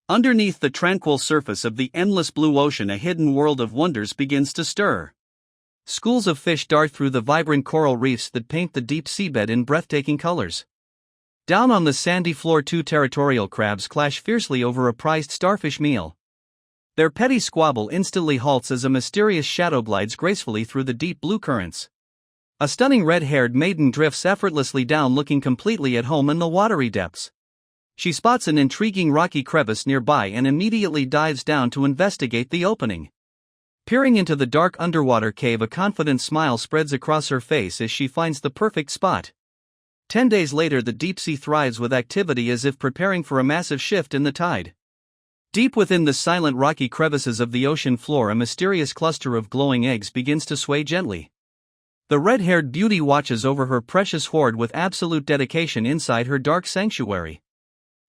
Underneath the tranquil surface of the endless blue ocean, a hidden world of wonders begins to stir. Schools of fish dart through the vibrant coral reefs that paint the deep seabed in breathtaking colors. Down on the sandy floor, two territorial crabs clash fiercely over a prized starfish meal. Their petty squabble instantly halts as a mysterious shadow glides gracefully through the deep blue currents. A stunning red-haired maiden drifts effortlessly down, looking completely at home in the watery depths. She spots an intriguing rocky crevice nearby and immediately dives down to investigate the opening. Peering into the dark underwater cave, a confident smile spreads across her face as she finds the perfect spot. 10 days later, the deep sea thrives with activity as if preparing for a massive shift in the tide. Deep within the silent rocky crevices of the ocean floor, a mysterious cluster of glowing eggs begins to sway gently. The red-haired beauty watches over her precious hoard with absolute dedication inside her dark sanctuary.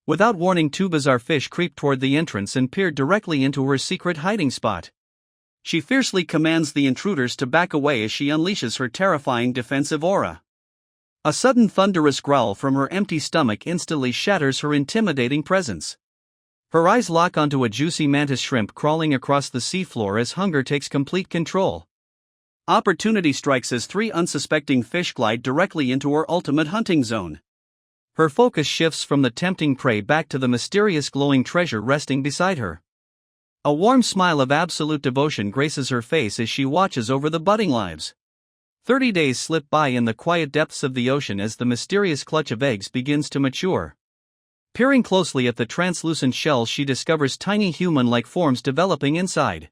Without warning, two bizarre fish creep toward the entrance and peer directly into her secret hiding spot. She fiercely commands the intruders to back away as she unleashes her terrifying defensive aura. A sudden thunderous growl from her empty stomach instantly shatters her intimidating presence. Her eyes lock onto a juicy mantis shrimp crawling across the seafloor as hunger takes complete control. Opportunity strikes as three unsuspecting fish glide directly into her ultimate hunting zone. Her focus shifts from the tempting prey back to the mysterious glowing treasure resting beside her. A warm smile of absolute devotion graces her face as she watches over the budding lives. 30 days slip by in the quiet depths of the ocean as the mysterious clutch of eggs begins to mature. Peering closely at the translucent shells, she discovers tiny human-like forms developing inside.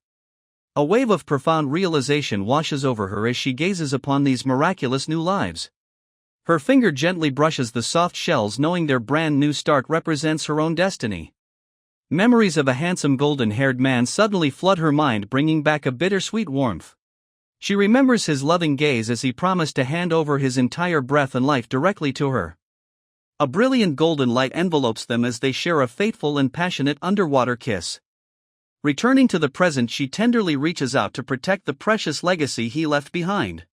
A wave of profound realization washes over her as she gazes upon these miraculous new lives. Her finger gently brushes the soft shells, knowing their brand new start represents her own destiny. Memories of a handsome golden-haired man suddenly flood her mind, bringing back a bittersweet warmth. She remembers his loving gaze as he promised to hand over his entire breath and life directly to her. A brilliant golden light envelopes them as they share a fateful and passionate underwater kiss. Returning to the present, she tenderly reaches out to protect the precious legacy he left behind.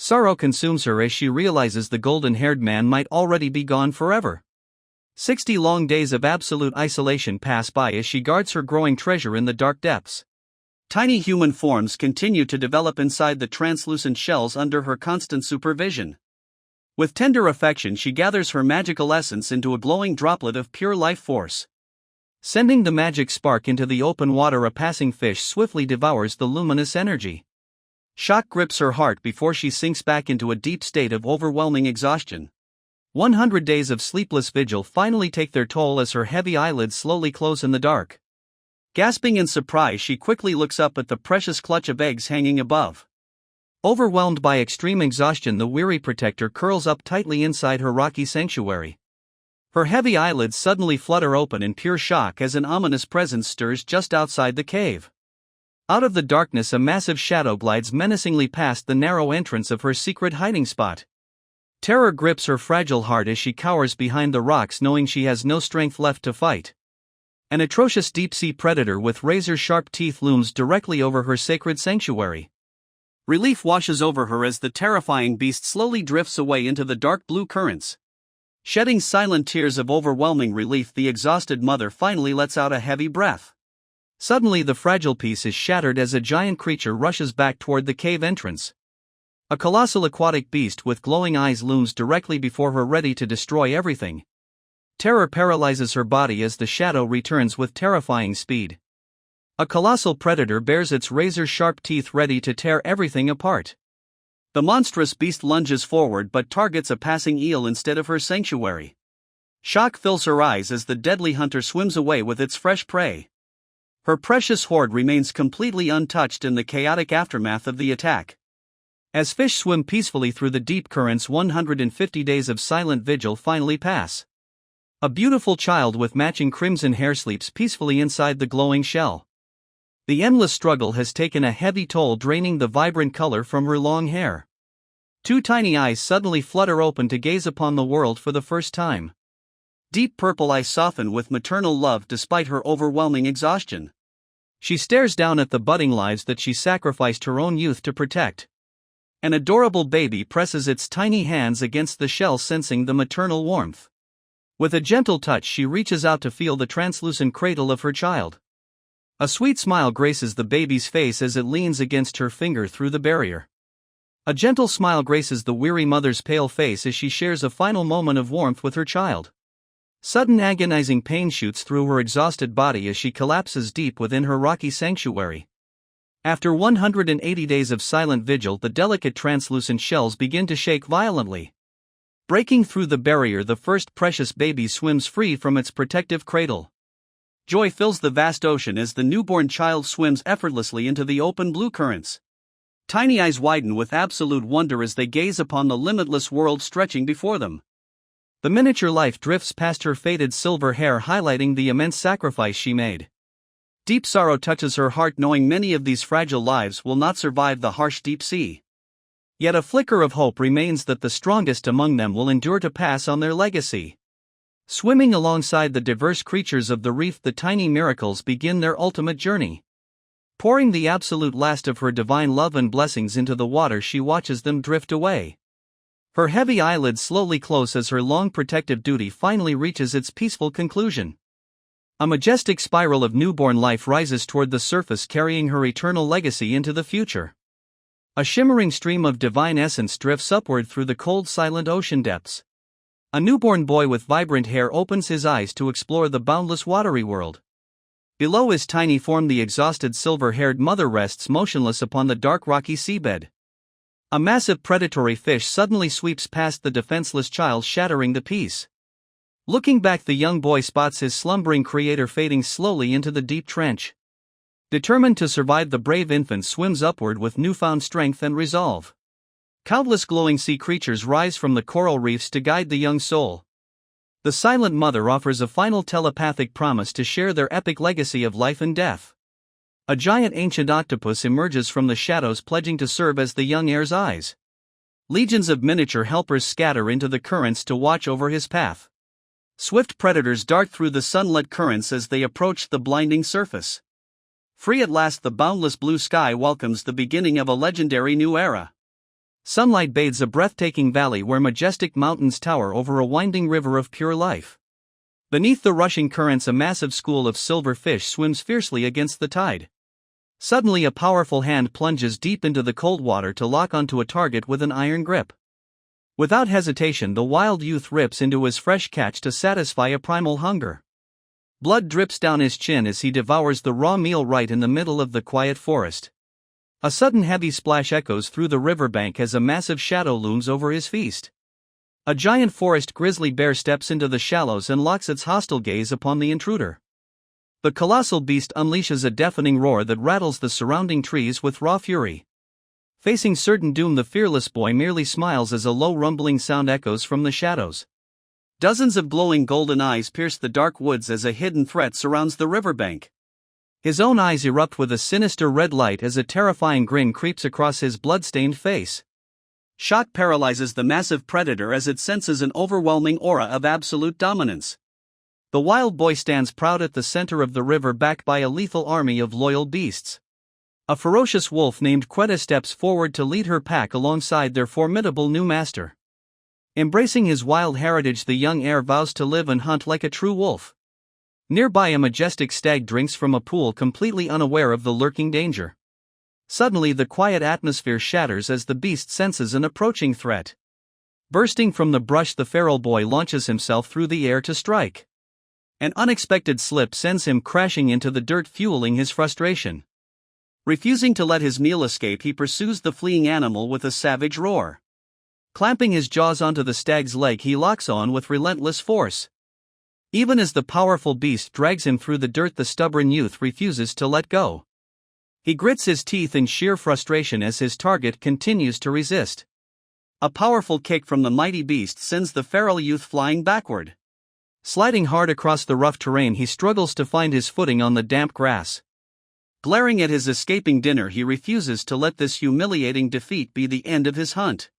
Sorrow consumes her as she realizes the golden-haired man might already be gone forever. 60 long days of absolute isolation pass by as she guards her growing treasure in the dark depths. Tiny human forms continue to develop inside the translucent shells under her constant supervision. With tender affection, she gathers her magical essence into a glowing droplet of pure life force. Sending the magic spark into the open water, a passing fish swiftly devours the luminous energy. Shock grips her heart before she sinks back into a deep state of overwhelming exhaustion. 100 days of sleepless vigil finally take their toll as her heavy eyelids slowly close in the dark. Gasping in surprise, she quickly looks up at the precious clutch of eggs hanging above. Overwhelmed by extreme exhaustion, the weary protector curls up tightly inside her rocky sanctuary. Her heavy eyelids suddenly flutter open in pure shock as an ominous presence stirs just outside the cave. Out of the darkness, a massive shadow glides menacingly past the narrow entrance of her secret hiding spot. Terror grips her fragile heart as she cowers behind the rocks, knowing she has no strength left to fight. An atrocious deep-sea predator with razor-sharp teeth looms directly over her sacred sanctuary. Relief washes over her as the terrifying beast slowly drifts away into the dark blue currents. Shedding silent tears of overwhelming relief, the exhausted mother finally lets out a heavy breath. Suddenly, the fragile piece is shattered as a giant creature rushes back toward the cave entrance. A colossal aquatic beast with glowing eyes looms directly before her, ready to destroy everything. Terror paralyzes her body as the shadow returns with terrifying speed. A colossal predator bares its razor-sharp teeth, ready to tear everything apart. The monstrous beast lunges forward but targets a passing eel instead of her sanctuary. Shock fills her eyes as the deadly hunter swims away with its fresh prey. Her precious hoard remains completely untouched in the chaotic aftermath of the attack. As fish swim peacefully through the deep currents, 150 days of silent vigil finally pass. A beautiful child with matching crimson hair sleeps peacefully inside the glowing shell. The endless struggle has taken a heavy toll, draining the vibrant color from her long hair. Two tiny eyes suddenly flutter open to gaze upon the world for the first time. Deep purple eyes soften with maternal love despite her overwhelming exhaustion. She stares down at the budding lives that she sacrificed her own youth to protect. An adorable baby presses its tiny hands against the shell, sensing the maternal warmth. With a gentle touch, she reaches out to feel the translucent cradle of her child. A sweet smile graces the baby's face as it leans against her finger through the barrier. A gentle smile graces the weary mother's pale face as she shares a final moment of warmth with her child. Sudden agonizing pain shoots through her exhausted body as she collapses deep within her rocky sanctuary. After 180 days of silent vigil, the delicate translucent shells begin to shake violently. Breaking through the barrier, the first precious baby swims free from its protective cradle. Joy fills the vast ocean as the newborn child swims effortlessly into the open blue currents. Tiny eyes widen with absolute wonder as they gaze upon the limitless world stretching before them. The miniature life drifts past her faded silver hair, highlighting the immense sacrifice she made. Deep sorrow touches her heart, knowing many of these fragile lives will not survive the harsh deep sea. Yet a flicker of hope remains that the strongest among them will endure to pass on their legacy. Swimming alongside the diverse creatures of the reef, the tiny miracles begin their ultimate journey. Pouring the absolute last of her divine love and blessings into the water, she watches them drift away. Her heavy eyelids slowly close as her long protective duty finally reaches its peaceful conclusion. A majestic spiral of newborn life rises toward the surface, carrying her eternal legacy into the future. A shimmering stream of divine essence drifts upward through the cold, silent ocean depths. A newborn boy with vibrant hair opens his eyes to explore the boundless watery world. Below his tiny form, the exhausted silver-haired mother rests motionless upon the dark rocky seabed. A massive predatory fish suddenly sweeps past the defenseless child, shattering the peace. Looking back, the young boy spots his slumbering creator fading slowly into the deep trench. Determined to survive, the brave infant swims upward with newfound strength and resolve. Countless glowing sea creatures rise from the coral reefs to guide the young soul. The silent mother offers a final telepathic promise to share their epic legacy of life and death. A giant ancient octopus emerges from the shadows, pledging to serve as the young heir's eyes. Legions of miniature helpers scatter into the currents to watch over his path. Swift predators dart through the sunlit currents as they approach the blinding surface. Free at last, the boundless blue sky welcomes the beginning of a legendary new era. Sunlight bathes a breathtaking valley where majestic mountains tower over a winding river of pure life. Beneath the rushing currents, a massive school of silver fish swims fiercely against the tide. Suddenly, a powerful hand plunges deep into the cold water to lock onto a target with an iron grip. Without hesitation, the wild youth rips into his fresh catch to satisfy a primal hunger. Blood drips down his chin as he devours the raw meal right in the middle of the quiet forest. A sudden heavy splash echoes through the riverbank as a massive shadow looms over his feast. A giant forest grizzly bear steps into the shallows and locks its hostile gaze upon the intruder. The colossal beast unleashes a deafening roar that rattles the surrounding trees with raw fury. Facing certain doom, the fearless boy merely smiles as a low rumbling sound echoes from the shadows. Dozens of glowing golden eyes pierce the dark woods as a hidden threat surrounds the riverbank. His own eyes erupt with a sinister red light as a terrifying grin creeps across his blood-stained face. Shock paralyzes the massive predator as it senses an overwhelming aura of absolute dominance. The wild boy stands proud at the center of the river, backed by a lethal army of loyal beasts. A ferocious wolf named Quetta steps forward to lead her pack alongside their formidable new master. Embracing his wild heritage, the young heir vows to live and hunt like a true wolf. Nearby, a majestic stag drinks from a pool, completely unaware of the lurking danger. Suddenly, the quiet atmosphere shatters as the beast senses an approaching threat. Bursting from the brush, the feral boy launches himself through the air to strike. An unexpected slip sends him crashing into the dirt, fueling his frustration. Refusing to let his meal escape, he pursues the fleeing animal with a savage roar. Clamping his jaws onto the stag's leg, he locks on with relentless force. Even as the powerful beast drags him through the dirt, the stubborn youth refuses to let go. He grits his teeth in sheer frustration as his target continues to resist. A powerful kick from the mighty beast sends the feral youth flying backward. Sliding hard across the rough terrain, he struggles to find his footing on the damp grass. Glaring at his escaping dinner, he refuses to let this humiliating defeat be the end of his hunt.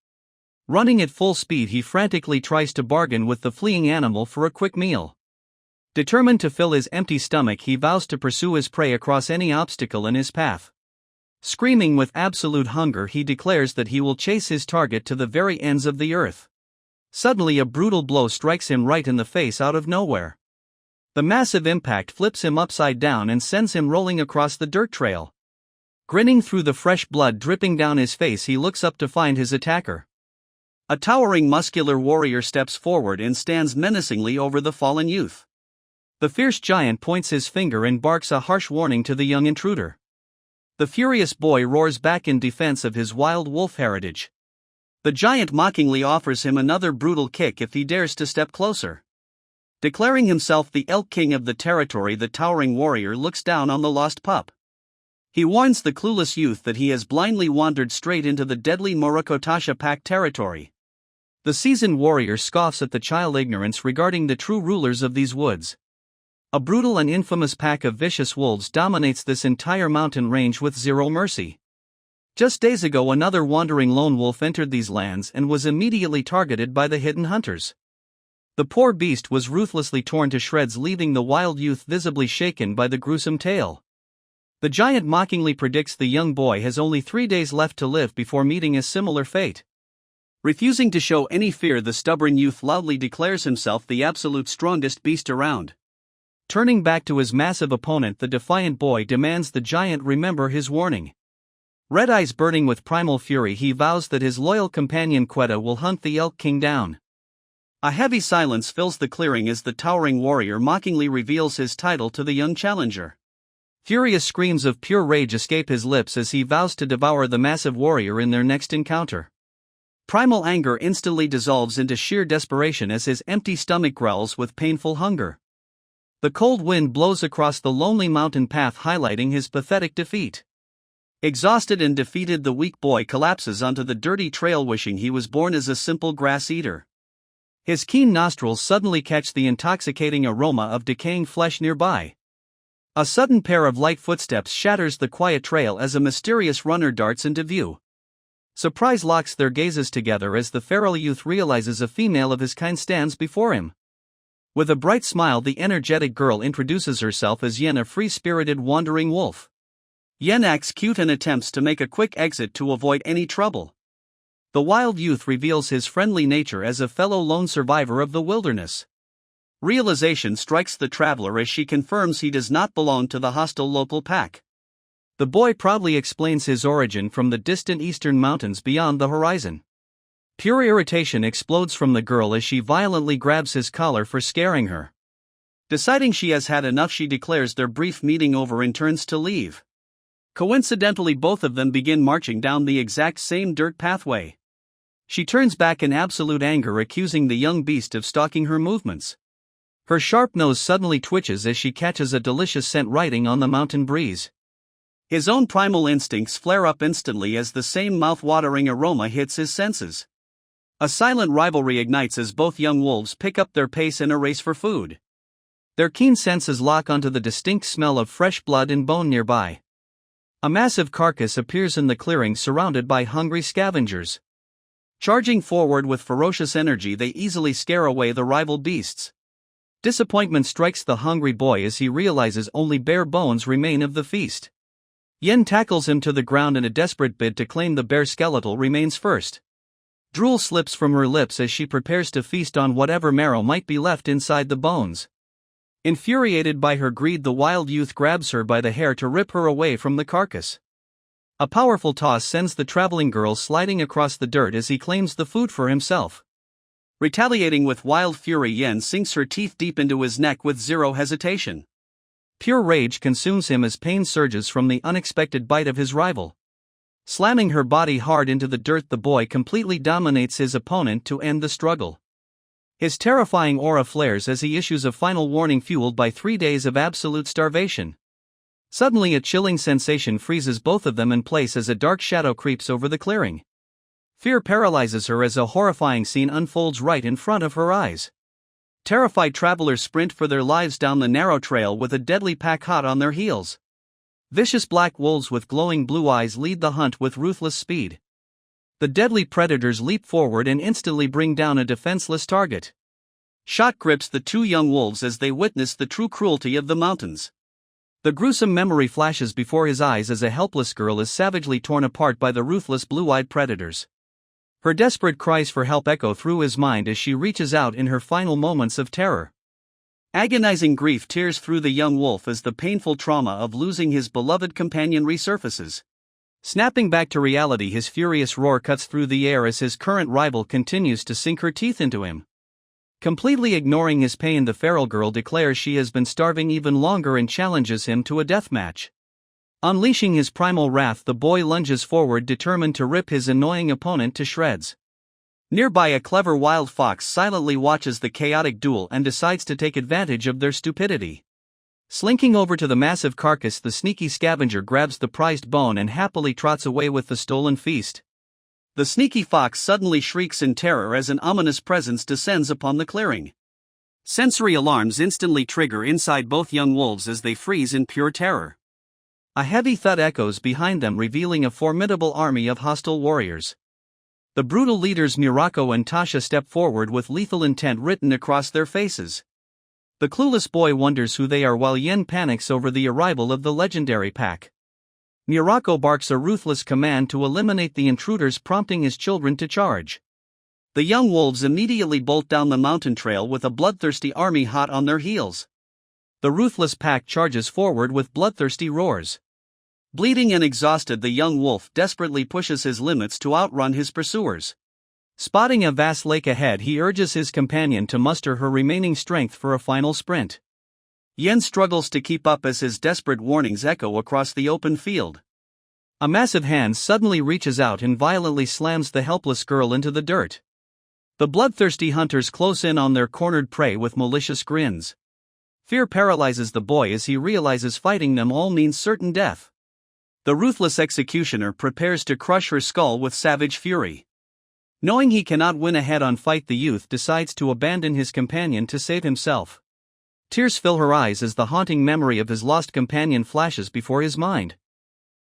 Running at full speed, he frantically tries to bargain with the fleeing animal for a quick meal. Determined to fill his empty stomach, he vows to pursue his prey across any obstacle in his path. Screaming with absolute hunger, he declares that he will chase his target to the very ends of the earth. Suddenly a brutal blow strikes him right in the face out of nowhere. The massive impact flips him upside down and sends him rolling across the dirt trail. Grinning through the fresh blood dripping down his face, he looks up to find his attacker. A towering muscular warrior steps forward and stands menacingly over the fallen youth. The fierce giant points his finger and barks a harsh warning to the young intruder. The furious boy roars back in defense of his wild wolf heritage. The giant mockingly offers him another brutal kick if he dares to step closer. Declaring himself the elk king of the territory, the towering warrior looks down on the lost pup. He warns the clueless youth that he has blindly wandered straight into the deadly Morokotasha pack territory. The seasoned warrior scoffs at the child's ignorance regarding the true rulers of these woods. A brutal and infamous pack of vicious wolves dominates this entire mountain range with zero mercy. Just days ago, another wandering lone wolf entered these lands and was immediately targeted by the hidden hunters. The poor beast was ruthlessly torn to shreds, leaving the wild youth visibly shaken by the gruesome tale. The giant mockingly predicts the young boy has only 3 days left to live before meeting a similar fate. Refusing to show any fear, the stubborn youth loudly declares himself the absolute strongest beast around. Turning back to his massive opponent, the defiant boy demands the giant remember his warning. Red eyes burning with primal fury, he vows that his loyal companion Quetta will hunt the Elk King down. A heavy silence fills the clearing as the towering warrior mockingly reveals his title to the young challenger. Furious screams of pure rage escape his lips as he vows to devour the massive warrior in their next encounter. Primal anger instantly dissolves into sheer desperation as his empty stomach growls with painful hunger. The cold wind blows across the lonely mountain path, highlighting his pathetic defeat. Exhausted and defeated, the weak boy collapses onto the dirty trail, wishing he was born as a simple grass eater. His keen nostrils suddenly catch the intoxicating aroma of decaying flesh nearby. A sudden pair of light footsteps shatters the quiet trail as a mysterious runner darts into view. Surprise locks their gazes together as the feral youth realizes a female of his kind stands before him. With a bright smile, the energetic girl introduces herself as Yen, a free-spirited wandering wolf. Yen acts cute and attempts to make a quick exit to avoid any trouble. The wild youth reveals his friendly nature as a fellow lone survivor of the wilderness. Realization strikes the traveler as she confirms he does not belong to the hostile local pack. The boy proudly explains his origin from the distant eastern mountains beyond the horizon. Pure irritation explodes from the girl as she violently grabs his collar for scaring her. Deciding she has had enough, she declares their brief meeting over and turns to leave. Coincidentally, both of them begin marching down the exact same dirt pathway. She turns back in absolute anger, accusing the young beast of stalking her movements. Her sharp nose suddenly twitches as she catches a delicious scent riding on the mountain breeze. His own primal instincts flare up instantly as the same mouth-watering aroma hits his senses. A silent rivalry ignites as both young wolves pick up their pace in a race for food. Their keen senses lock onto the distinct smell of fresh blood and bone nearby. A massive carcass appears in the clearing, surrounded by hungry scavengers. Charging forward with ferocious energy, they easily scare away the rival beasts. Disappointment strikes the hungry boy as he realizes only bare bones remain of the feast. Yen tackles him to the ground in a desperate bid to claim the bare skeletal remains first. Drool slips from her lips as she prepares to feast on whatever marrow might be left inside the bones. Infuriated by her greed, the wild youth grabs her by the hair to rip her away from the carcass. A powerful toss sends the traveling girl sliding across the dirt as he claims the food for himself. Retaliating with wild fury, Yen sinks her teeth deep into his neck with zero hesitation. Pure rage consumes him as pain surges from the unexpected bite of his rival. Slamming her body hard into the dirt, the boy completely dominates his opponent to end the struggle. His terrifying aura flares as he issues a final warning, fueled by 3 days of absolute starvation. Suddenly, a chilling sensation freezes both of them in place as a dark shadow creeps over the clearing. Fear paralyzes her as a horrifying scene unfolds right in front of her eyes. Terrified travelers sprint for their lives down the narrow trail with a deadly pack hot on their heels. Vicious black wolves with glowing blue eyes lead the hunt with ruthless speed. The deadly predators leap forward and instantly bring down a defenseless target. Shock grips the two young wolves as they witness the true cruelty of the mountains. The gruesome memory flashes before his eyes as a helpless girl is savagely torn apart by the ruthless blue-eyed predators. Her desperate cries for help echo through his mind as she reaches out in her final moments of terror. Agonizing grief tears through the young wolf as the painful trauma of losing his beloved companion resurfaces. Snapping back to reality, his furious roar cuts through the air as his current rival continues to sink her teeth into him. Completely ignoring his pain, the feral girl declares she has been starving even longer and challenges him to a death match. Unleashing his primal wrath, the boy lunges forward, determined to rip his annoying opponent to shreds. Nearby, a clever wild fox silently watches the chaotic duel and decides to take advantage of their stupidity. Slinking over to the massive carcass, the sneaky scavenger grabs the prized bone and happily trots away with the stolen feast. The sneaky fox suddenly shrieks in terror as an ominous presence descends upon the clearing. Sensory alarms instantly trigger inside both young wolves as they freeze in pure terror. A heavy thud echoes behind them, revealing a formidable army of hostile warriors. The brutal leaders Mirako and Tasha step forward with lethal intent written across their faces. The clueless boy wonders who they are while Yen panics over the arrival of the legendary pack. Mirako barks a ruthless command to eliminate the intruders, prompting his children to charge. The young wolves immediately bolt down the mountain trail with a bloodthirsty army hot on their heels. The ruthless pack charges forward with bloodthirsty roars. Bleeding and exhausted, the young wolf desperately pushes his limits to outrun his pursuers. Spotting a vast lake ahead, he urges his companion to muster her remaining strength for a final sprint. Yen struggles to keep up as his desperate warnings echo across the open field. A massive hand suddenly reaches out and violently slams the helpless girl into the dirt. The bloodthirsty hunters close in on their cornered prey with malicious grins. Fear paralyzes the boy as he realizes fighting them all means certain death. The ruthless executioner prepares to crush her skull with savage fury. Knowing he cannot win a head-on fight, the youth decides to abandon his companion to save himself. Tears fill her eyes as the haunting memory of his lost companion flashes before his mind.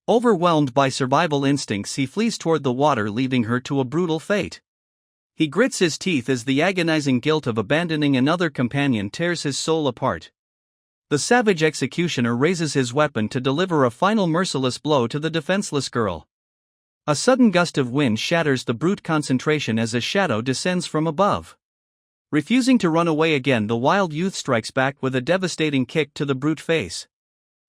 Overwhelmed by survival instincts, he flees toward the water, leaving her to a brutal fate. He grits his teeth as the agonizing guilt of abandoning another companion tears his soul apart. The savage executioner raises his weapon to deliver a final merciless blow to the defenseless girl. A sudden gust of wind shatters the brute concentration as a shadow descends from above. Refusing to run away again, the wild youth strikes back with a devastating kick to the brute face.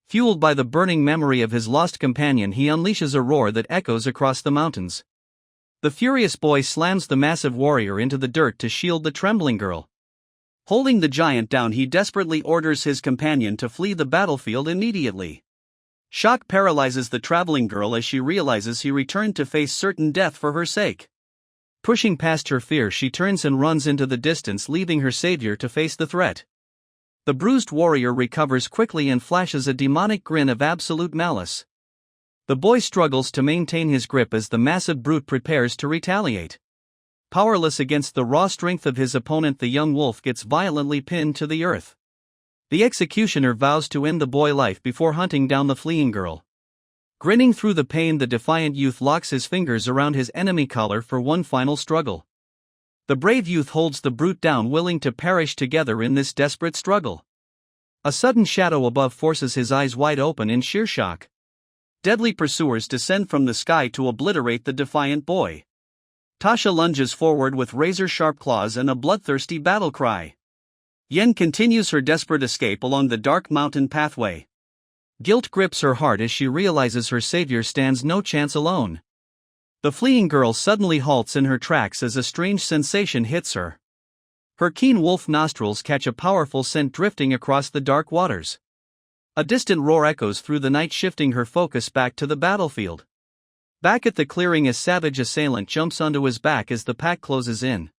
Fueled by the burning memory of his lost companion, he unleashes a roar that echoes across the mountains. The furious boy slams the massive warrior into the dirt to shield the trembling girl. Holding the giant down, he desperately orders his companion to flee the battlefield immediately. Shock paralyzes the traveling girl as she realizes he returned to face certain death for her sake. Pushing past her fear, she turns and runs into the distance, leaving her savior to face the threat. The bruised warrior recovers quickly and flashes a demonic grin of absolute malice. The boy struggles to maintain his grip as the massive brute prepares to retaliate. Powerless against the raw strength of his opponent, the young wolf gets violently pinned to the earth. The executioner vows to end the boy's life before hunting down the fleeing girl. Grinning through the pain, the defiant youth locks his fingers around his enemy collar for one final struggle. The brave youth holds the brute down, willing to perish together in this desperate struggle. A sudden shadow above forces his eyes wide open in sheer shock. Deadly pursuers descend from the sky to obliterate the defiant boy. Tasha lunges forward with razor-sharp claws and a bloodthirsty battle cry. Yen continues her desperate escape along the dark mountain pathway. Guilt grips her heart as she realizes her savior stands no chance alone. The fleeing girl suddenly halts in her tracks as a strange sensation hits her. Her keen wolf nostrils catch a powerful scent drifting across the dark waters. A distant roar echoes through the night, shifting her focus back to the battlefield. Back at the clearing, a savage assailant jumps onto his back as the pack closes in.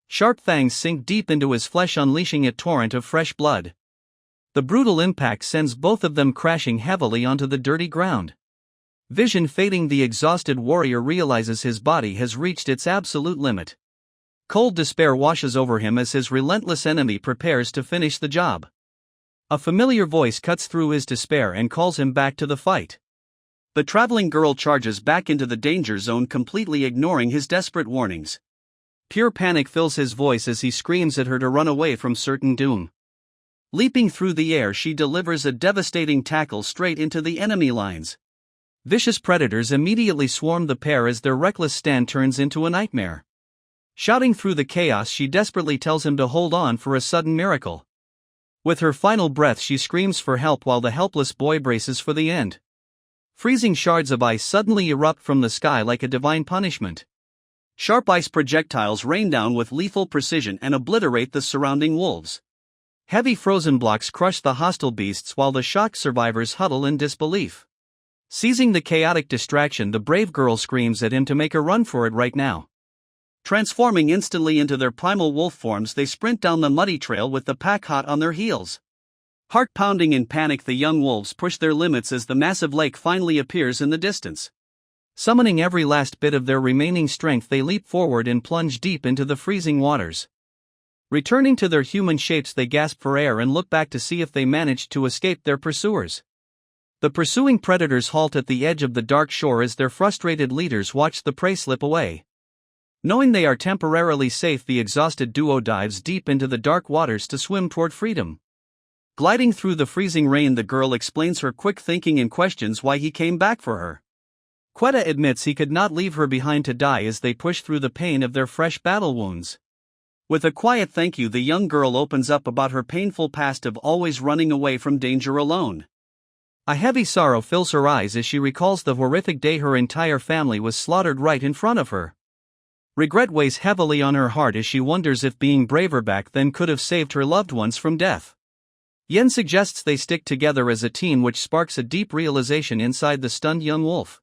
Sharp fangs sink deep into his flesh, unleashing a torrent of fresh blood. The brutal impact sends both of them crashing heavily onto the dirty ground. Vision fading, the exhausted warrior realizes his body has reached its absolute limit. Cold despair washes over him as his relentless enemy prepares to finish the job. A familiar voice cuts through his despair and calls him back to the fight. The traveling girl charges back into the danger zone, completely ignoring his desperate warnings. Pure panic fills his voice as he screams at her to run away from certain doom. Leaping through the air, she delivers a devastating tackle straight into the enemy lines. Vicious predators immediately swarm the pair as their reckless stand turns into a nightmare. Shouting through the chaos, she desperately tells him to hold on for a sudden miracle. With her final breath, she screams for help while the helpless boy braces for the end. Freezing shards of ice suddenly erupt from the sky like a divine punishment. Sharp ice projectiles rain down with lethal precision and obliterate the surrounding wolves. Heavy frozen blocks crush the hostile beasts while the shocked survivors huddle in disbelief. Seizing the chaotic distraction, the brave girl screams at him to make a run for it right now. Transforming instantly into their primal wolf forms, they sprint down the muddy trail with the pack hot on their heels. Heart pounding in panic, the young wolves push their limits as the massive lake finally appears in the distance. Summoning every last bit of their remaining strength, they leap forward and plunge deep into the freezing waters. Returning to their human shapes, they gasp for air and look back to see if they managed to escape their pursuers. The pursuing predators halt at the edge of the dark shore as their frustrated leaders watch the prey slip away. Knowing they are temporarily safe, the exhausted duo dives deep into the dark waters to swim toward freedom. Gliding through the freezing rain, the girl explains her quick thinking and questions why he came back for her. Quetta admits he could not leave her behind to die as they push through the pain of their fresh battle wounds. With a quiet thank you, the young girl opens up about her painful past of always running away from danger alone. A heavy sorrow fills her eyes as she recalls the horrific day her entire family was slaughtered right in front of her. Regret weighs heavily on her heart as she wonders if being braver back then could have saved her loved ones from death. Yen suggests they stick together as a team, which sparks a deep realization inside the stunned young wolf.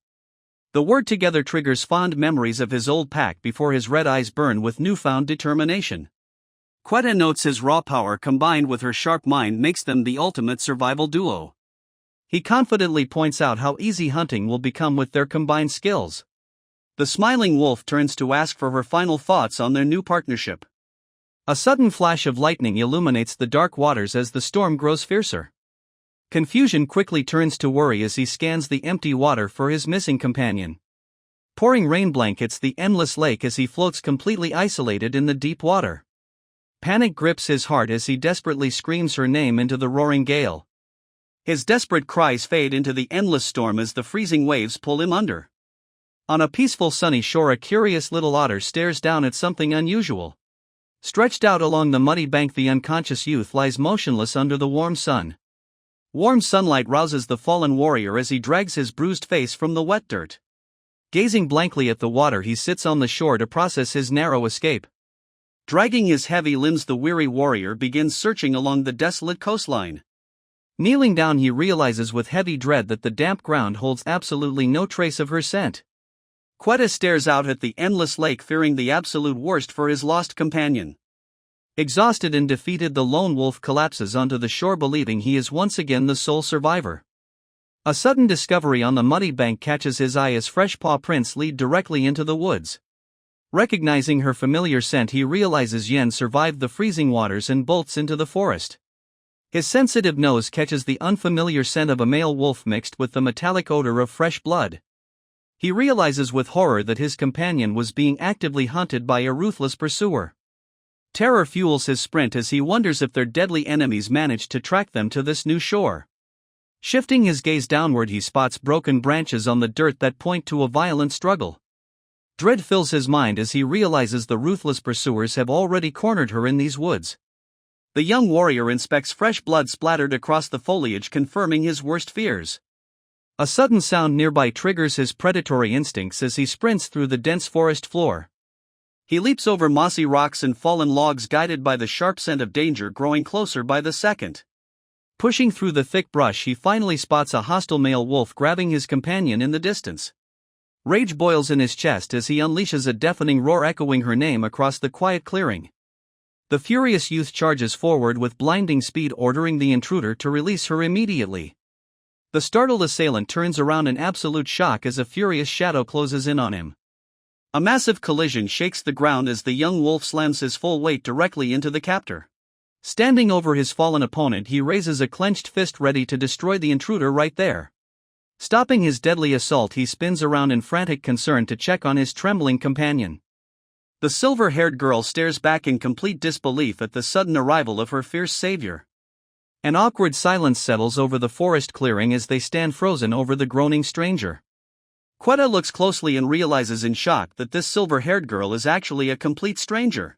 The word together triggers fond memories of his old pack before his red eyes burn with newfound determination. Quetta notes his raw power combined with her sharp mind makes them the ultimate survival duo. He confidently points out how easy hunting will become with their combined skills. The smiling wolf turns to ask for her final thoughts on their new partnership. A sudden flash of lightning illuminates the dark waters as the storm grows fiercer. Confusion quickly turns to worry as he scans the empty water for his missing companion. Pouring rain blankets the endless lake as he floats completely isolated in the deep water. Panic grips his heart as he desperately screams her name into the roaring gale. His desperate cries fade into the endless storm as the freezing waves pull him under. On a peaceful sunny shore, a curious little otter stares down at something unusual. Stretched out along the muddy bank, the unconscious youth lies motionless under the warm sun. Warm sunlight rouses the fallen warrior as he drags his bruised face from the wet dirt. Gazing blankly at the water, he sits on the shore to process his narrow escape. Dragging his heavy limbs, the weary warrior begins searching along the desolate coastline. Kneeling down, he realizes with heavy dread that the damp ground holds absolutely no trace of her scent. Quetta stares out at the endless lake, fearing the absolute worst for his lost companion. Exhausted and defeated, the lone wolf collapses onto the shore, believing he is once again the sole survivor. A sudden discovery on the muddy bank catches his eye as fresh paw prints lead directly into the woods. Recognizing her familiar scent, he realizes Yen survived the freezing waters and bolts into the forest. His sensitive nose catches the unfamiliar scent of a male wolf mixed with the metallic odor of fresh blood. He realizes with horror that his companion was being actively hunted by a ruthless pursuer. Terror fuels his sprint as he wonders if their deadly enemies managed to track them to this new shore. Shifting his gaze downward, he spots broken branches on the dirt that point to a violent struggle. Dread fills his mind as he realizes the ruthless pursuers have already cornered her in these woods. The young warrior inspects fresh blood splattered across the foliage, confirming his worst fears. A sudden sound nearby triggers his predatory instincts as he sprints through the dense forest floor. He leaps over mossy rocks and fallen logs, guided by the sharp scent of danger growing closer by the second. Pushing through the thick brush, he finally spots a hostile male wolf grabbing his companion in the distance. Rage boils in his chest as he unleashes a deafening roar, echoing her name across the quiet clearing. The furious youth charges forward with blinding speed, ordering the intruder to release her immediately. The startled assailant turns around in absolute shock as a furious shadow closes in on him. A massive collision shakes the ground as the young wolf slams his full weight directly into the captor. Standing over his fallen opponent, he raises a clenched fist ready to destroy the intruder right there. Stopping his deadly assault, he spins around in frantic concern to check on his trembling companion. The silver-haired girl stares back in complete disbelief at the sudden arrival of her fierce savior. An awkward silence settles over the forest clearing as they stand frozen over the groaning stranger. Quetta looks closely and realizes in shock that this silver-haired girl is actually a complete stranger.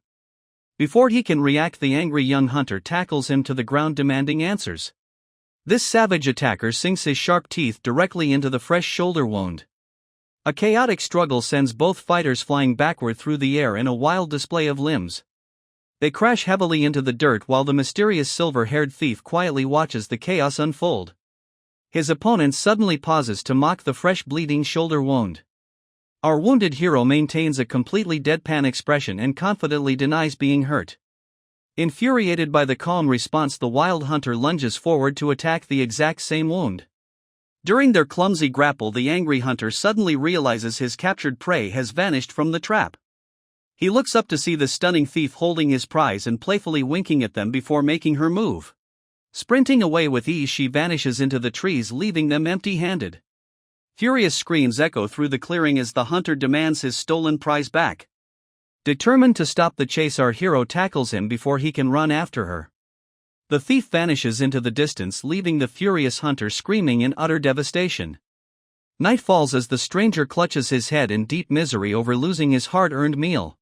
Before he can react, the angry young hunter tackles him to the ground demanding answers. This savage attacker sinks his sharp teeth directly into the fresh shoulder wound. A chaotic struggle sends both fighters flying backward through the air in a wild display of limbs. They crash heavily into the dirt while the mysterious silver-haired thief quietly watches the chaos unfold. His opponent suddenly pauses to mock the fresh bleeding shoulder wound. Our wounded hero maintains a completely deadpan expression and confidently denies being hurt. Infuriated by the calm response, the wild hunter lunges forward to attack the exact same wound. During their clumsy grapple, the angry hunter suddenly realizes his captured prey has vanished from the trap. He looks up to see the stunning thief holding his prize and playfully winking at them before making her move. Sprinting away with ease, she vanishes into the trees, leaving them empty-handed. Furious screams echo through the clearing as the hunter demands his stolen prize back. Determined to stop the chase, our hero tackles him before he can run after her. The thief vanishes into the distance, leaving the furious hunter screaming in utter devastation. Night falls as the stranger clutches his head in deep misery over losing his hard-earned meal.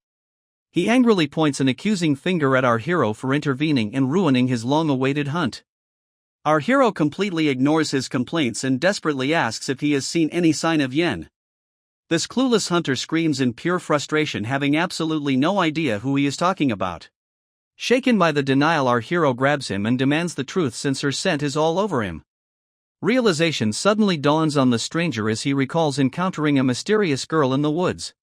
He angrily points an accusing finger at our hero for intervening and ruining his long-awaited hunt. Our hero completely ignores his complaints and desperately asks if he has seen any sign of Yen. This clueless hunter screams in pure frustration, having absolutely no idea who he is talking about. Shaken by the denial, our hero grabs him and demands the truth since her scent is all over him. Realization suddenly dawns on the stranger as he recalls encountering a mysterious girl in the woods.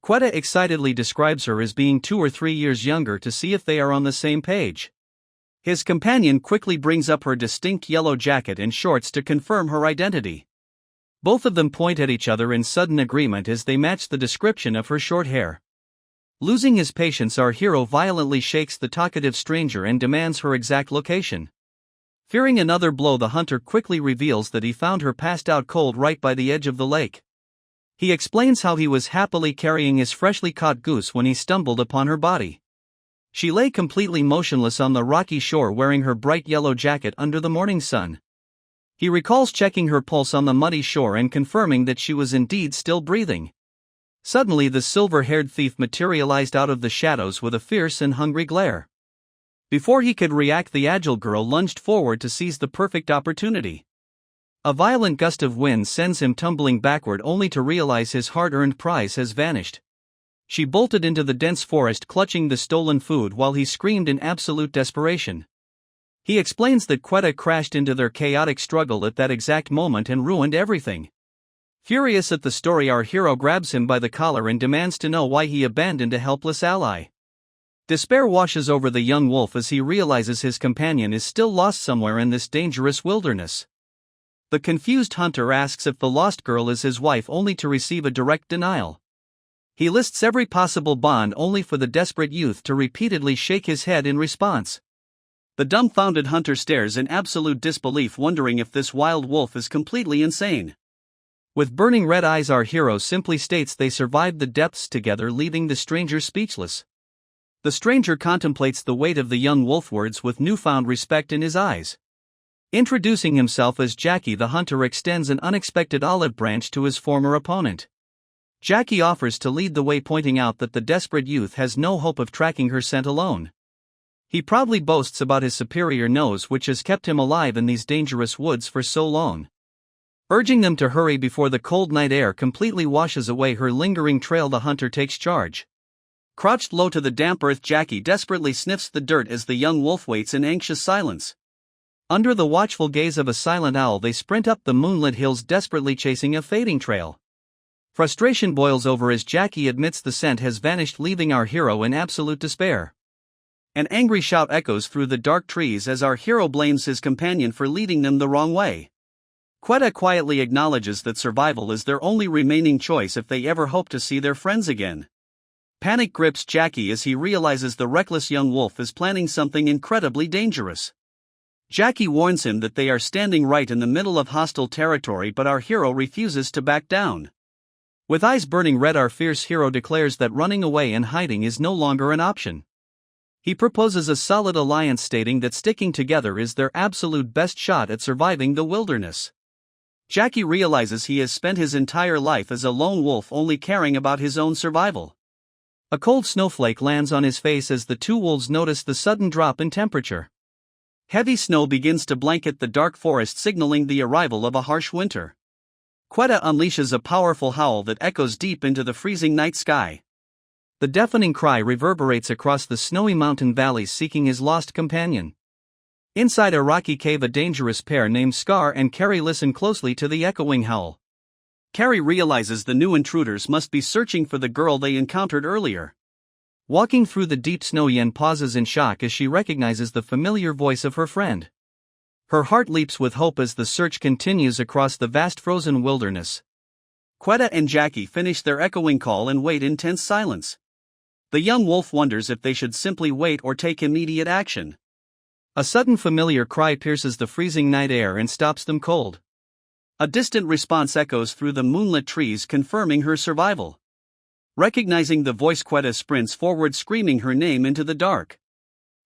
Quetta excitedly describes her as being 2 or 3 years younger to see if they are on the same page. His companion quickly brings up her distinct yellow jacket and shorts to confirm her identity. Both of them point at each other in sudden agreement as they match the description of her short hair. Losing his patience, our hero violently shakes the talkative stranger and demands her exact location. Fearing another blow, the hunter quickly reveals that he found her passed out cold right by the edge of the lake. He explains how he was happily carrying his freshly caught goose when he stumbled upon her body. She lay completely motionless on the rocky shore, wearing her bright yellow jacket under the morning sun. He recalls checking her pulse on the muddy shore and confirming that she was indeed still breathing. Suddenly, the silver-haired thief materialized out of the shadows with a fierce and hungry glare. Before he could react, the agile girl lunged forward to seize the perfect opportunity. A violent gust of wind sends him tumbling backward, only to realize his hard-earned prize has vanished. She bolted into the dense forest, clutching the stolen food while he screamed in absolute desperation. He explains that Quetta crashed into their chaotic struggle at that exact moment and ruined everything. Furious at the story, our hero grabs him by the collar and demands to know why he abandoned a helpless ally. Despair washes over the young wolf as he realizes his companion is still lost somewhere in this dangerous wilderness. The confused hunter asks if the lost girl is his wife, only to receive a direct denial. He lists every possible bond, only for the desperate youth to repeatedly shake his head in response. The dumbfounded hunter stares in absolute disbelief, wondering if this wild wolf is completely insane. With burning red eyes, our hero simply states they survived the depths together, leaving the stranger speechless. The stranger contemplates the weight of the young wolf words with newfound respect in his eyes. Introducing himself as Jackie, the hunter extends an unexpected olive branch to his former opponent. Jackie offers to lead the way, pointing out that the desperate youth has no hope of tracking her scent alone. He proudly boasts about his superior nose, which has kept him alive in these dangerous woods for so long. Urging them to hurry before the cold night air completely washes away her lingering trail, the hunter takes charge. Crouched low to the damp earth, Jackie desperately sniffs the dirt as the young wolf waits in anxious silence. Under the watchful gaze of a silent owl, they sprint up the moonlit hills, desperately chasing a fading trail. Frustration boils over as Jackie admits the scent has vanished, leaving our hero in absolute despair. An angry shout echoes through the dark trees as our hero blames his companion for leading them the wrong way. Quetta quietly acknowledges that survival is their only remaining choice if they ever hope to see their friends again. Panic grips Jackie as he realizes the reckless young wolf is planning something incredibly dangerous. Jackie warns him that they are standing right in the middle of hostile territory, but our hero refuses to back down. With eyes burning red, our fierce hero declares that running away and hiding is no longer an option. He proposes a solid alliance, stating that sticking together is their absolute best shot at surviving the wilderness. Jackie realizes he has spent his entire life as a lone wolf only caring about his own survival. A cold snowflake lands on his face as the two wolves notice the sudden drop in temperature. Heavy snow begins to blanket the dark forest, signaling the arrival of a harsh winter. Quetta unleashes a powerful howl that echoes deep into the freezing night sky. The deafening cry reverberates across the snowy mountain valleys, seeking his lost companion. Inside a rocky cave, a dangerous pair named Scar and Carrie listen closely to the echoing howl. Carrie realizes the new intruders must be searching for the girl they encountered earlier. Walking through the deep snow, Yen pauses in shock as she recognizes the familiar voice of her friend. Her heart leaps with hope as the search continues across the vast frozen wilderness. Quetta and Jackie finish their echoing call and wait in tense silence. The young wolf wonders if they should simply wait or take immediate action. A sudden familiar cry pierces the freezing night air and stops them cold. A distant response echoes through the moonlit trees, confirming her survival. Recognizing the voice, Quetta sprints forward, screaming her name into the dark.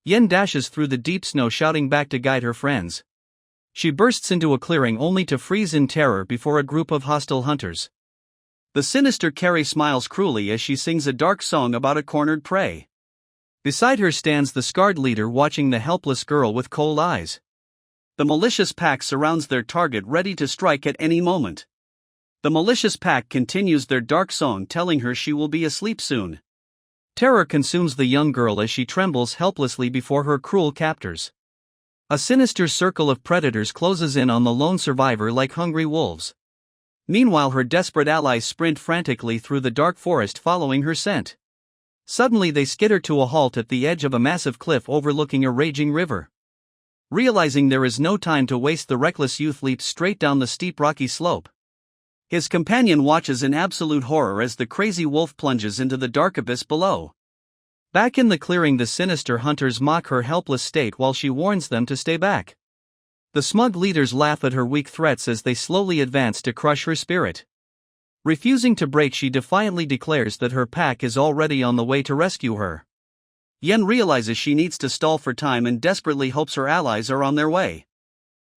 Yen dashes through the deep snow, shouting back to guide her friends. She bursts into a clearing only to freeze in terror before a group of hostile hunters. The sinister Carrie smiles cruelly as she sings a dark song about a cornered prey. Beside her stands the scarred leader, watching the helpless girl with cold eyes. The malicious pack surrounds their target, ready to strike at any moment. The malicious pack continues their dark song, telling her she will be asleep soon. Terror consumes the young girl as she trembles helplessly before her cruel captors. A sinister circle of predators closes in on the lone survivor like hungry wolves. Meanwhile, her desperate allies sprint frantically through the dark forest, following her scent. Suddenly they skitter to a halt at the edge of a massive cliff overlooking a raging river. Realizing there is no time to waste, the reckless youth leaps straight down the steep rocky slope. His companion watches in absolute horror as the crazy wolf plunges into the dark abyss below. Back in the clearing, the sinister hunters mock her helpless state while she warns them to stay back. The smug leaders laugh at her weak threats as they slowly advance to crush her spirit. Refusing to break, she defiantly declares that her pack is already on the way to rescue her. Yen realizes she needs to stall for time and desperately hopes her allies are on their way.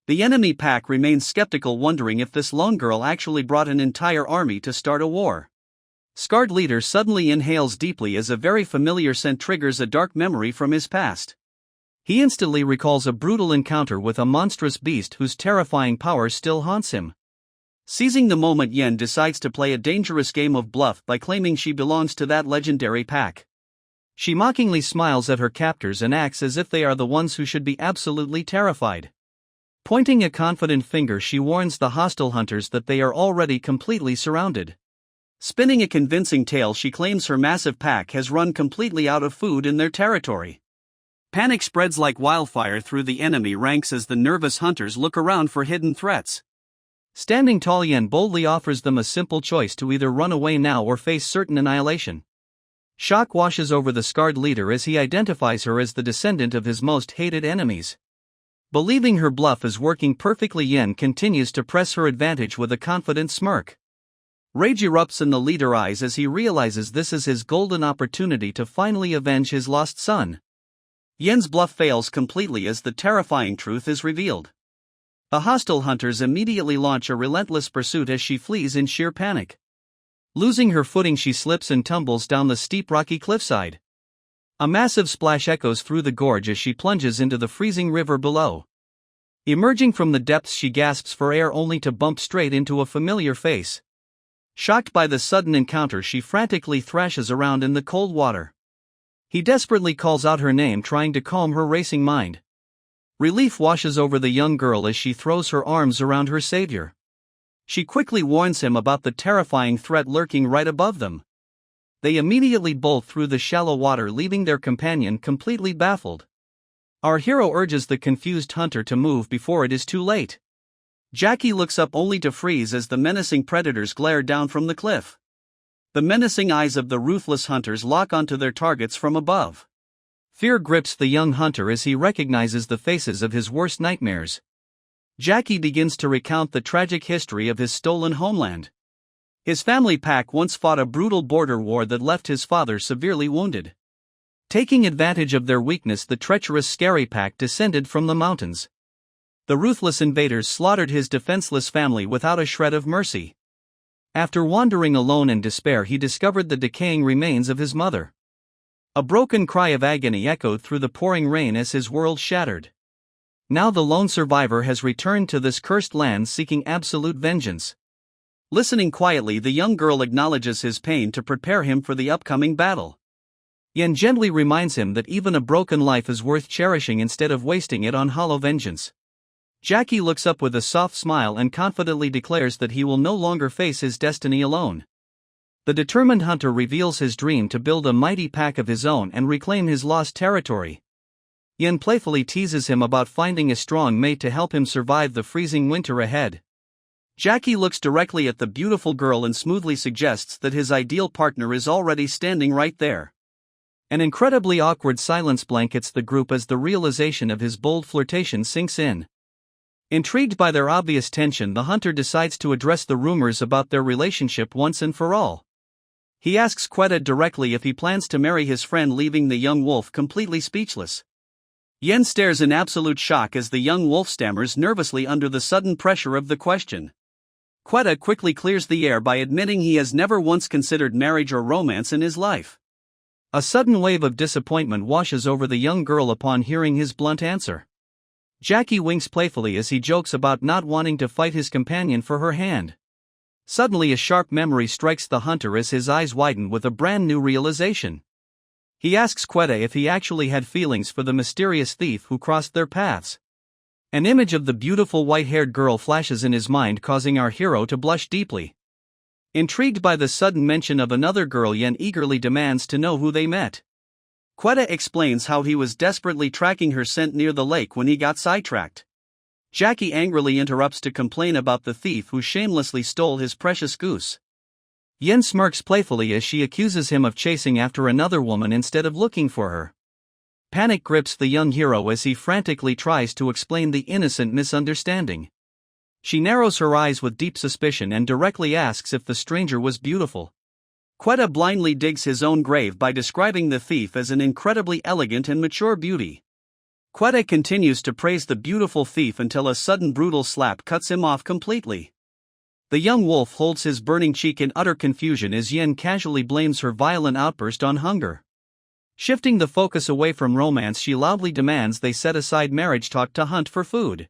The enemy pack remains skeptical, wondering if this lone girl actually brought an entire army to start a war. Scarred leader suddenly inhales deeply as a very familiar scent triggers a dark memory from his past. He instantly recalls a brutal encounter with a monstrous beast whose terrifying power still haunts him. Seizing the moment, Yen decides to play a dangerous game of bluff by claiming she belongs to that legendary pack. She mockingly smiles at her captors and acts as if they are the ones who should be absolutely terrified. Pointing a confident finger, she warns the hostile hunters that they are already completely surrounded. Spinning a convincing tale, she claims her massive pack has run completely out of food in their territory. Panic spreads like wildfire through the enemy ranks as the nervous hunters look around for hidden threats. Standing tall, Yen boldly offers them a simple choice to either run away now or face certain annihilation. Shock washes over the scarred leader as he identifies her as the descendant of his most hated enemies. Believing her bluff is working perfectly, Yen continues to press her advantage with a confident smirk. Rage erupts in the leader's eyes as he realizes this is his golden opportunity to finally avenge his lost son. Yen's bluff fails completely as the terrifying truth is revealed. The hostile hunters immediately launch a relentless pursuit as she flees in sheer panic. Losing her footing, she slips and tumbles down the steep rocky cliffside. A massive splash echoes through the gorge as she plunges into the freezing river below. Emerging from the depths, she gasps for air only to bump straight into a familiar face. Shocked by the sudden encounter, she frantically thrashes around in the cold water. He desperately calls out her name, trying to calm her racing mind. Relief washes over the young girl as she throws her arms around her savior. She quickly warns him about the terrifying threat lurking right above them. They immediately bolt through the shallow water, leaving their companion completely baffled. Our hero urges the confused hunter to move before it is too late. Jackie looks up only to freeze as the menacing predators glare down from the cliff. The menacing eyes of the ruthless hunters lock onto their targets from above. Fear grips the young hunter as he recognizes the faces of his worst nightmares. Jackie begins to recount the tragic history of his stolen homeland. His family pack once fought a brutal border war that left his father severely wounded. Taking advantage of their weakness, the treacherous Scary Pack descended from the mountains. The ruthless invaders slaughtered his defenseless family without a shred of mercy. After wandering alone in despair, he discovered the decaying remains of his mother. A broken cry of agony echoed through the pouring rain as his world shattered. Now the lone survivor has returned to this cursed land seeking absolute vengeance. Listening quietly, the young girl acknowledges his pain to prepare him for the upcoming battle. Yen gently reminds him that even a broken life is worth cherishing instead of wasting it on hollow vengeance. Jackie looks up with a soft smile and confidently declares that he will no longer face his destiny alone. The determined hunter reveals his dream to build a mighty pack of his own and reclaim his lost territory. Yen playfully teases him about finding a strong mate to help him survive the freezing winter ahead. Jackie looks directly at the beautiful girl and smoothly suggests that his ideal partner is already standing right there. An incredibly awkward silence blankets the group as the realization of his bold flirtation sinks in. Intrigued by their obvious tension, the hunter decides to address the rumors about their relationship once and for all. He asks Quetta directly if he plans to marry his friend, leaving the young wolf completely speechless. Yen stares in absolute shock as the young wolf stammers nervously under the sudden pressure of the question. Quetta quickly clears the air by admitting he has never once considered marriage or romance in his life. A sudden wave of disappointment washes over the young girl upon hearing his blunt answer. Jackie winks playfully as he jokes about not wanting to fight his companion for her hand. Suddenly a sharp memory strikes the hunter as his eyes widen with a brand new realization. He asks Quetta if he actually had feelings for the mysterious thief who crossed their paths. An image of the beautiful white-haired girl flashes in his mind, causing our hero to blush deeply. Intrigued by the sudden mention of another girl, Yen eagerly demands to know who they met. Quetta explains how he was desperately tracking her scent near the lake when he got sidetracked. Jackie angrily interrupts to complain about the thief who shamelessly stole his precious goose. Yen smirks playfully as she accuses him of chasing after another woman instead of looking for her. Panic grips the young hero as he frantically tries to explain the innocent misunderstanding. She narrows her eyes with deep suspicion and directly asks if the stranger was beautiful. Quetta blindly digs his own grave by describing the thief as an incredibly elegant and mature beauty. Quetta continues to praise the beautiful thief until a sudden brutal slap cuts him off completely. The young wolf holds his burning cheek in utter confusion as Yen casually blames her violent outburst on hunger. Shifting the focus away from romance, she loudly demands they set aside marriage talk to hunt for food.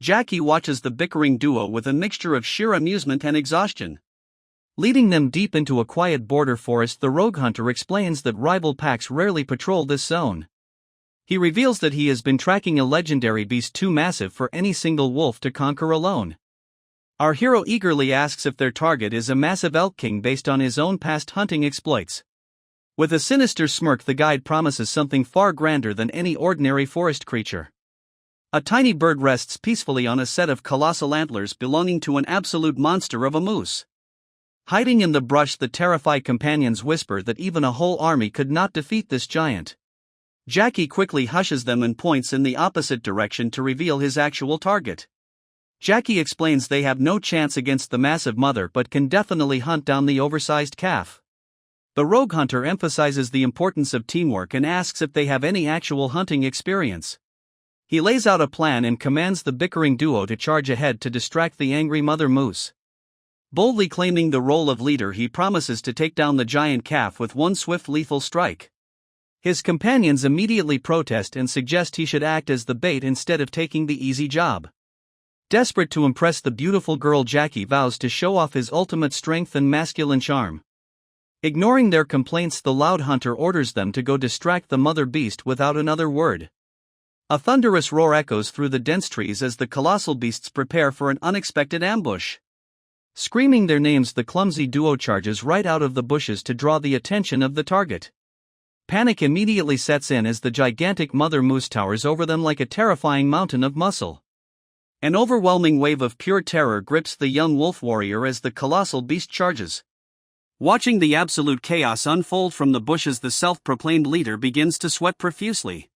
Jackie watches the bickering duo with a mixture of sheer amusement and exhaustion. Leading them deep into a quiet border forest, the rogue hunter explains that rival packs rarely patrol this zone. He reveals that he has been tracking a legendary beast too massive for any single wolf to conquer alone. Our hero eagerly asks if their target is a massive elk king based on his own past hunting exploits. With a sinister smirk, the guide promises something far grander than any ordinary forest creature. A tiny bird rests peacefully on a set of colossal antlers belonging to an absolute monster of a moose. Hiding in the brush, the terrified companions whisper that even a whole army could not defeat this giant. Jackie quickly hushes them and points in the opposite direction to reveal his actual target. Jackie explains they have no chance against the massive mother but can definitely hunt down the oversized calf. The rogue hunter emphasizes the importance of teamwork and asks if they have any actual hunting experience. He lays out a plan and commands the bickering duo to charge ahead to distract the angry mother moose. Boldly claiming the role of leader, he promises to take down the giant calf with one swift lethal strike. His companions immediately protest and suggest he should act as the bait instead of taking the easy job. Desperate to impress the beautiful girl, Jackie vows to show off his ultimate strength and masculine charm. Ignoring their complaints, the loud hunter orders them to go distract the mother beast without another word. A thunderous roar echoes through the dense trees as the colossal beasts prepare for an unexpected ambush. Screaming their names, the clumsy duo charges right out of the bushes to draw the attention of the target. Panic immediately sets in as the gigantic mother moose towers over them like a terrifying mountain of muscle. An overwhelming wave of pure terror grips the young wolf warrior as the colossal beast charges. Watching the absolute chaos unfold from the bushes, the self-proclaimed leader begins to sweat profusely.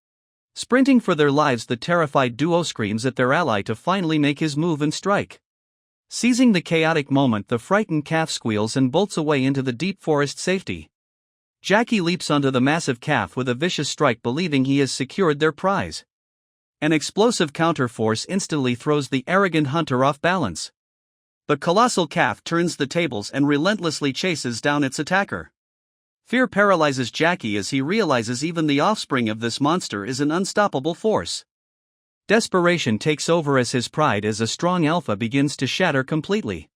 Sprinting for their lives, the terrified duo screams at their ally to finally make his move and strike. Seizing the chaotic moment, the frightened calf squeals and bolts away into the deep forest safety. Jackie leaps onto the massive calf with a vicious strike, believing he has secured their prize. An explosive counter-force instantly throws the arrogant hunter off balance. The colossal calf turns the tables and relentlessly chases down its attacker. Fear paralyzes Jackie as he realizes even the offspring of this monster is an unstoppable force. Desperation takes over as his pride as a strong alpha begins to shatter completely.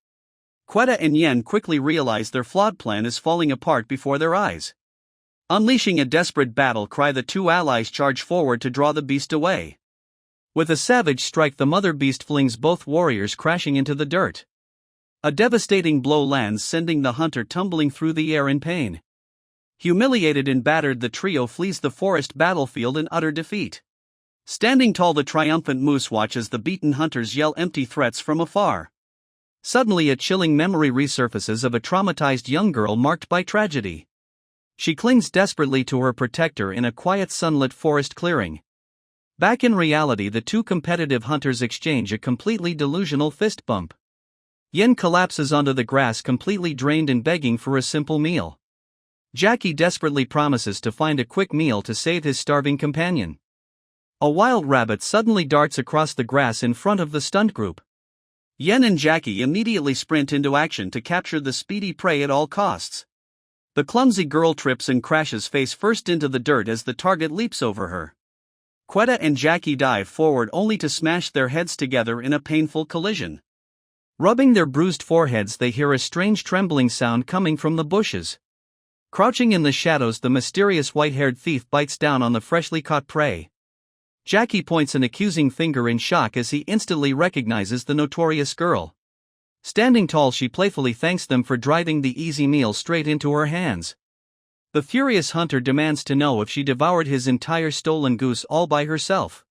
Quetta and Yen quickly realize their flawed plan is falling apart before their eyes. Unleashing a desperate battle cry, the two allies charge forward to draw the beast away. With a savage strike, the mother beast flings both warriors crashing into the dirt. A devastating blow lands, sending the hunter tumbling through the air in pain. Humiliated and battered, the trio flees the forest battlefield in utter defeat. Standing tall, the triumphant moose watches the beaten hunters yell empty threats from afar. Suddenly, a chilling memory resurfaces of a traumatized young girl marked by tragedy. She clings desperately to her protector in a quiet sunlit forest clearing. Back in reality, the two competitive hunters exchange a completely delusional fist bump. Yen collapses onto the grass, completely drained and begging for a simple meal. Jackie desperately promises to find a quick meal to save his starving companion. A wild rabbit suddenly darts across the grass in front of the stunned group. Yen and Jackie immediately sprint into action to capture the speedy prey at all costs. The clumsy girl trips and crashes face first into the dirt as the target leaps over her. Quetta and Jackie dive forward only to smash their heads together in a painful collision. Rubbing their bruised foreheads, they hear a strange trembling sound coming from the bushes. Crouching in the shadows, the mysterious white-haired thief bites down on the freshly caught prey. Jackie points an accusing finger in shock as he instantly recognizes the notorious girl. Standing tall, she playfully thanks them for driving the easy meal straight into her hands. The furious hunter demands to know if she devoured his entire stolen goose all by herself.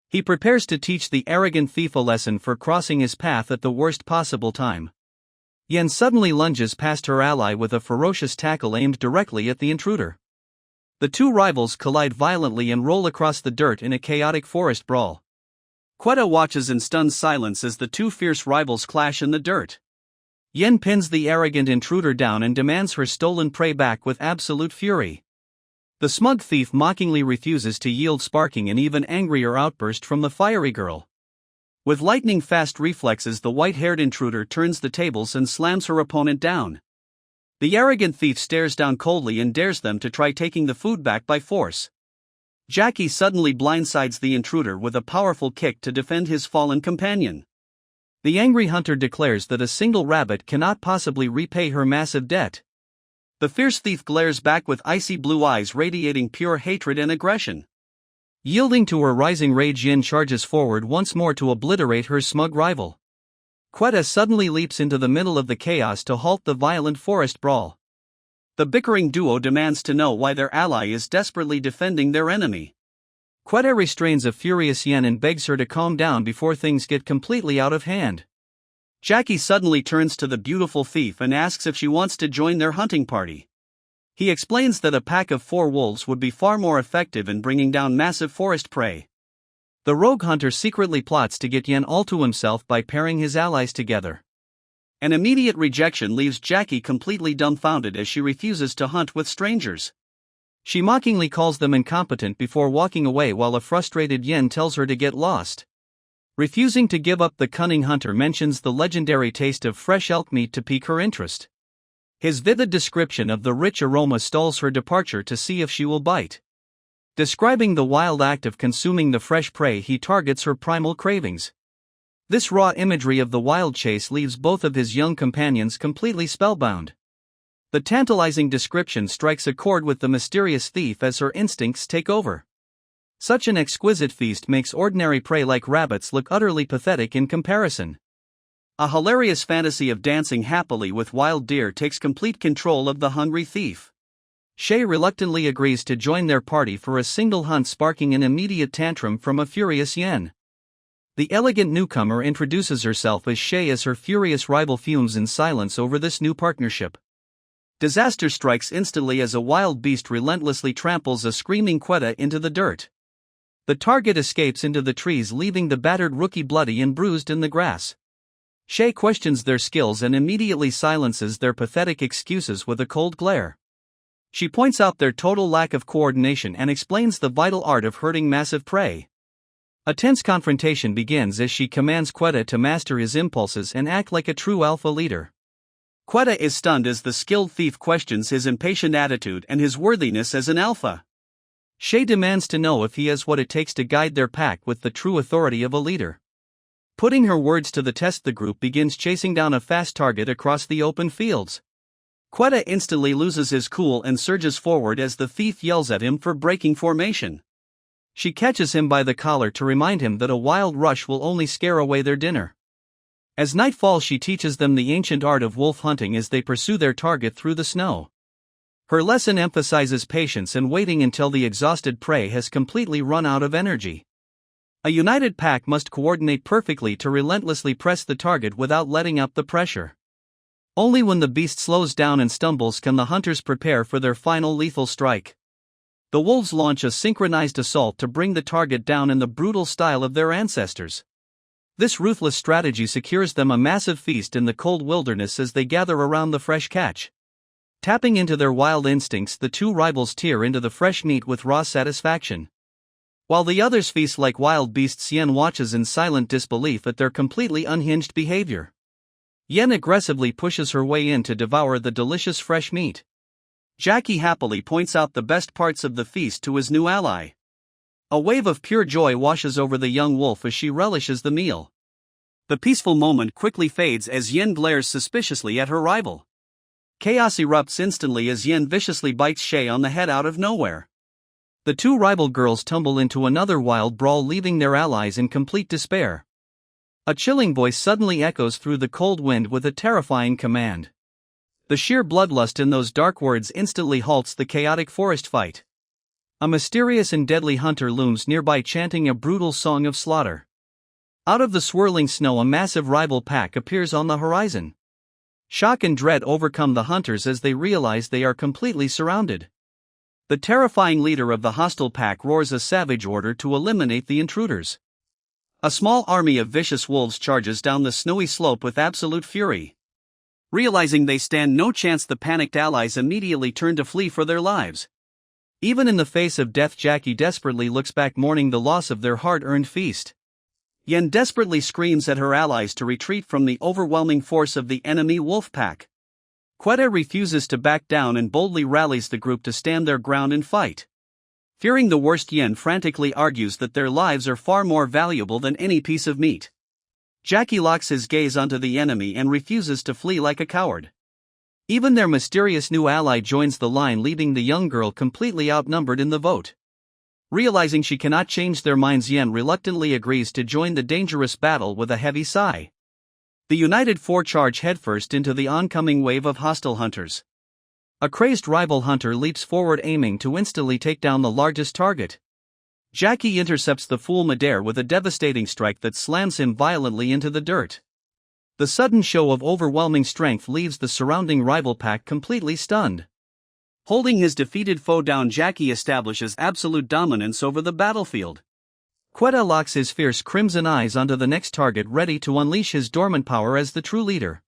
He prepares to teach the arrogant thief a lesson for crossing his path at the worst possible time. Yen suddenly lunges past her ally with a ferocious tackle aimed directly at the intruder. The two rivals collide violently and roll across the dirt in a chaotic forest brawl. Quetta watches in stunned silence as the two fierce rivals clash in the dirt. Yen pins the arrogant intruder down and demands her stolen prey back with absolute fury. The smug thief mockingly refuses to yield, sparking an even angrier outburst from the fiery girl. With lightning-fast reflexes, the white-haired intruder turns the tables and slams her opponent down. The arrogant thief stares down coldly and dares them to try taking the food back by force. Jackie suddenly blindsides the intruder with a powerful kick to defend his fallen companion. The angry hunter declares that a single rabbit cannot possibly repay her massive debt. The fierce thief glares back with icy blue eyes radiating pure hatred and aggression. Yielding to her rising rage, Yen charges forward once more to obliterate her smug rival. Quetta suddenly leaps into the middle of the chaos to halt the violent forest brawl. The bickering duo demands to know why their ally is desperately defending their enemy. Quetta restrains a furious Yen and begs her to calm down before things get completely out of hand. Jackie suddenly turns to the beautiful thief and asks if she wants to join their hunting party. He explains that a pack of 4 wolves would be far more effective in bringing down massive forest prey. The rogue hunter secretly plots to get Yen all to himself by pairing his allies together. An immediate rejection leaves Jackie completely dumbfounded as she refuses to hunt with strangers. She mockingly calls them incompetent before walking away, while a frustrated Yen tells her to get lost. Refusing to give up, the cunning hunter mentions the legendary taste of fresh elk meat to pique her interest. His vivid description of the rich aroma stalls her departure to see if she will bite. Describing the wild act of consuming the fresh prey, he targets her primal cravings. This raw imagery of the wild chase leaves both of his young companions completely spellbound. The tantalizing description strikes a chord with the mysterious thief as her instincts take over. Such an exquisite feast makes ordinary prey like rabbits look utterly pathetic in comparison. A hilarious fantasy of dancing happily with wild deer takes complete control of the hungry thief. Shay reluctantly agrees to join their party for a single hunt, sparking an immediate tantrum from a furious Yen. The elegant newcomer introduces herself as Shay as her furious rival fumes in silence over this new partnership. Disaster strikes instantly as a wild beast relentlessly tramples a screaming Quetta into the dirt. The target escapes into the trees, leaving the battered rookie bloody and bruised in the grass. Shay questions their skills and immediately silences their pathetic excuses with a cold glare. She points out their total lack of coordination and explains the vital art of herding massive prey. A tense confrontation begins as she commands Quetta to master his impulses and act like a true alpha leader. Quetta is stunned as the skilled thief questions his impatient attitude and his worthiness as an alpha. Shay demands to know if he has what it takes to guide their pack with the true authority of a leader. Putting her words to the test, the group begins chasing down a fast target across the open fields. Quetta instantly loses his cool and surges forward as the thief yells at him for breaking formation. She catches him by the collar to remind him that a wild rush will only scare away their dinner. As night falls, she teaches them the ancient art of wolf hunting as they pursue their target through the snow. Her lesson emphasizes patience and waiting until the exhausted prey has completely run out of energy. A united pack must coordinate perfectly to relentlessly press the target without letting up the pressure. Only when the beast slows down and stumbles can the hunters prepare for their final lethal strike. The wolves launch a synchronized assault to bring the target down in the brutal style of their ancestors. This ruthless strategy secures them a massive feast in the cold wilderness as they gather around the fresh catch. Tapping into their wild instincts, the two rivals tear into the fresh meat with raw satisfaction. While the others feast like wild beasts, Yen watches in silent disbelief at their completely unhinged behavior. Yen aggressively pushes her way in to devour the delicious fresh meat. Jackie happily points out the best parts of the feast to his new ally. A wave of pure joy washes over the young wolf as she relishes the meal. The peaceful moment quickly fades as Yen glares suspiciously at her rival. Chaos erupts instantly as Yen viciously bites Shay on the head out of nowhere. The two rival girls tumble into another wild brawl, leaving their allies in complete despair. A chilling voice suddenly echoes through the cold wind with a terrifying command. The sheer bloodlust in those dark words instantly halts the chaotic forest fight. A mysterious and deadly hunter looms nearby, chanting a brutal song of slaughter. Out of the swirling snow, a massive rival pack appears on the horizon. Shock and dread overcome the hunters as they realize they are completely surrounded. The terrifying leader of the hostile pack roars a savage order to eliminate the intruders. A small army of vicious wolves charges down the snowy slope with absolute fury. Realizing they stand no chance, the panicked allies immediately turn to flee for their lives. Even in the face of death, Jackie desperately looks back, mourning the loss of their hard-earned feast. Yen desperately screams at her allies to retreat from the overwhelming force of the enemy wolf pack. Quetta refuses to back down and boldly rallies the group to stand their ground and fight. Fearing the worst, Yen frantically argues that their lives are far more valuable than any piece of meat. Jackie locks his gaze onto the enemy and refuses to flee like a coward. Even their mysterious new ally joins the line, leaving the young girl completely outnumbered in the vote. Realizing she cannot change their minds, Yen reluctantly agrees to join the dangerous battle with a heavy sigh. The united four charge headfirst into the oncoming wave of hostile hunters. A crazed rival hunter leaps forward, aiming to instantly take down the largest target. Jackie intercepts the fool midair with a devastating strike that slams him violently into the dirt. The sudden show of overwhelming strength leaves the surrounding rival pack completely stunned. Holding his defeated foe down, Jackie establishes absolute dominance over the battlefield. Quetta locks his fierce crimson eyes onto the next target, ready to unleash his dormant power as the true leader.